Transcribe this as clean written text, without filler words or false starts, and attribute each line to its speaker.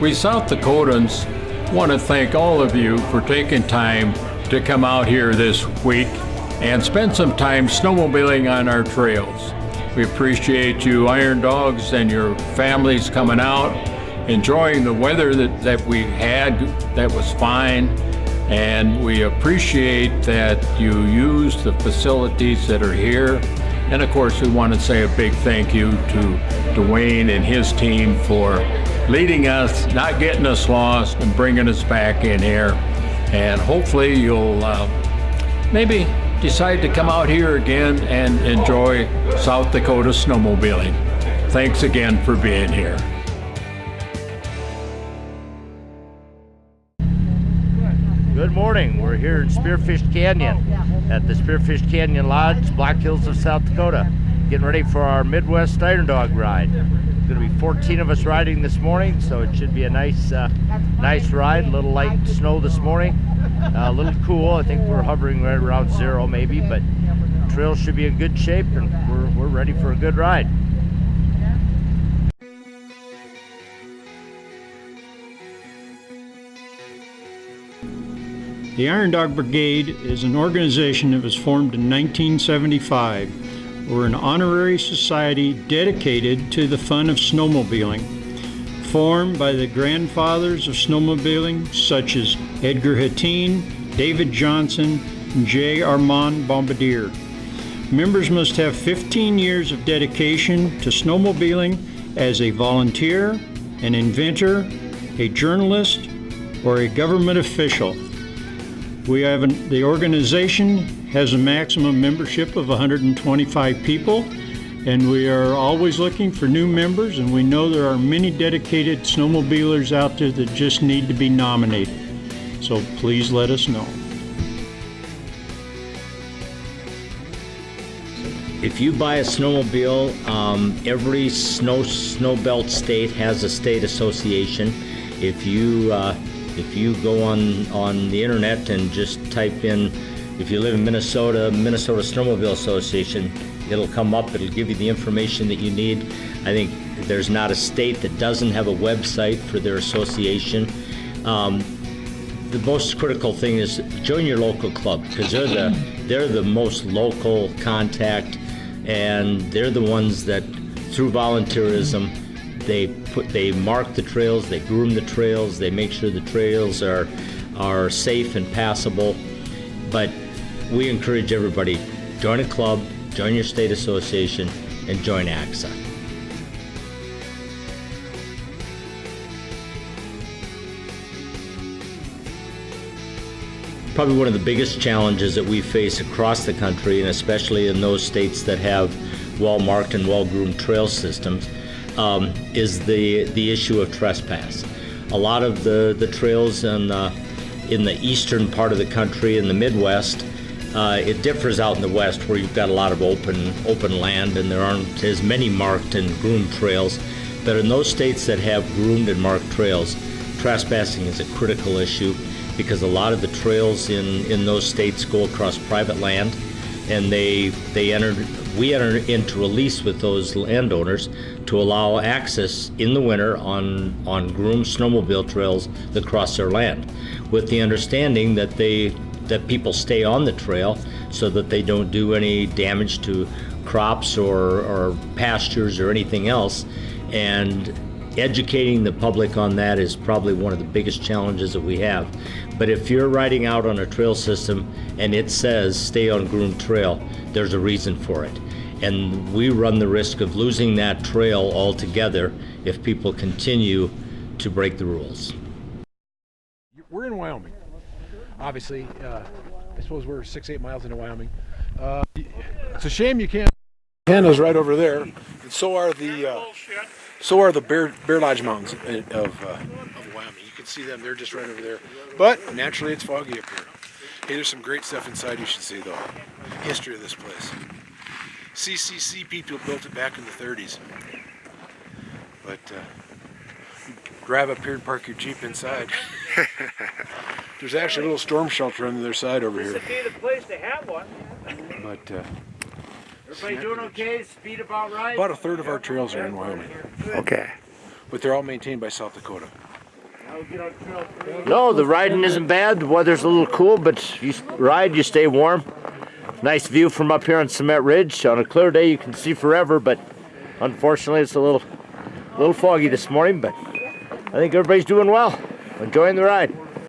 Speaker 1: We South Dakotans want to thank all of you for taking time to come out here this week and spend some time snowmobiling on our trails. We appreciate you Iron Dogs and your families coming out, enjoying the weather that we had that was fine, and we appreciate that you use the facilities that are here. And of course, we want to say a big thank you to Dwayne and his team for leading us, not getting us lost, and bringing us back in here. And hopefully you'll maybe decide to come out here again and enjoy South Dakota snowmobiling. Thanks again for being here.
Speaker 2: Good morning. We're here in Spearfish Canyon at the Spearfish Canyon Lodge, Black Hills of South Dakota, getting ready for our Midwest Iron Dog ride. There's going to be 14 of us riding this morning, so it should be a nice ride. A little light snow this morning, a little cool. I think we're hovering right around 0 maybe, but the trail should be in good shape, and we're ready for a good ride.
Speaker 3: The Iron Dog Brigade is an organization that was formed in 1975. We're an honorary society dedicated to the fun of snowmobiling, formed by the grandfathers of snowmobiling such as Edgar Hatteen, David Johnson, and J. Armand Bombardier. Members must have 15 years of dedication to snowmobiling as a volunteer, an inventor, a journalist, or a government official. The organization has a maximum membership of 125 people, and we are always looking for new members, and we know there are many dedicated snowmobilers out there that just need to be nominated. So please let us know.
Speaker 4: If you buy a snowmobile, every snow belt state has a state association. If you go on the internet and just type in, if you live in Minnesota Snowmobile Association, it'll come up, it'll give you the information that you need. I think there's not a state that doesn't have a website for their association. The most critical thing is join your local club, because they're the most local contact, and they're the ones that, through volunteerism, they mark the trails, they groom the trails, they make sure the trails are safe and passable. But we encourage everybody, join a club, join your state association, and join AXA. Probably one of the biggest challenges that we face across the country, and especially in those states that have well-marked and well-groomed trail systems, is the issue of trespass. A lot of the trails in the eastern part of the country, in the Midwest, it differs out in the West, where you've got a lot of open land and there aren't as many marked and groomed trails. But in those states that have groomed and marked trails, trespassing is a critical issue, because a lot of the trails in those states go across private land, and we enter into a lease with those landowners to allow access in the winter on groomed snowmobile trails that cross their land, with the understanding that people stay on the trail so that they don't do any damage to crops or pastures or anything else. And educating the public on that is probably one of the biggest challenges that we have. But if you're riding out on a trail system and it says stay on groomed trail, there's a reason for it. And we run the risk of losing that trail altogether if people continue to break the rules.
Speaker 5: We're in Wyoming. Obviously, I suppose we're 6-8 miles into Wyoming. It's a shame you can't. Canada's right over there, and so are the Bear Lodge Mountains of Wyoming. You can see them; they're just right over there. But naturally, it's foggy up here. Hey, there's some great stuff inside you should see, though. History of this place. CCC people built it back in the 30s. But drive up here and park your Jeep inside. There's actually a little storm shelter on the other side over here.
Speaker 2: This would be the place to have one.
Speaker 5: But
Speaker 2: everybody doing okay? Speed about right?
Speaker 5: About a third of our trails are in Wyoming.
Speaker 2: Okay.
Speaker 5: But they're all maintained by South Dakota.
Speaker 2: No, the riding isn't bad. The weather's a little cool, but you ride, you stay warm. Nice view from up here on Cement Ridge. On a clear day, you can see forever, but unfortunately, it's a little foggy this morning. But I think everybody's doing well, enjoying the ride.